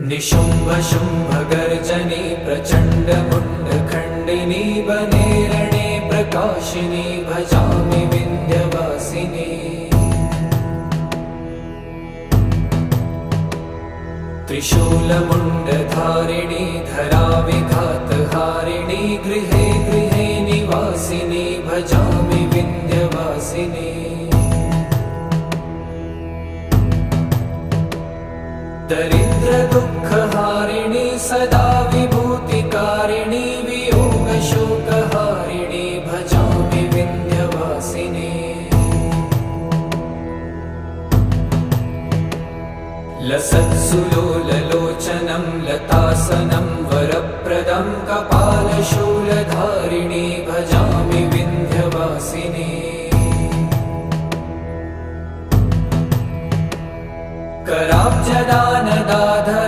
निशुम्भ शुम्भ गर्जनी प्रचण्ड मुण्ड खण्डिनी वने रणे प्रकाशिनी भजामि विन्ध्यवासिनी। त्रिशूलमुण्डधारिणी धराविघातहारिणी गृहे गृहे निवासिनी भजामि विन्ध्यवासिनी। दरिद्र दुःखहारिणी सदा विभूतिकारिणी वियोगशोकहारिणी भजामि विन्ध्यवासिनी। लसत्सुलोललोचनं लतासनं वरप्रदं कपालशूलधारिणी भजामि विन्ध्यवासिनी। कराब्जदानदाधरा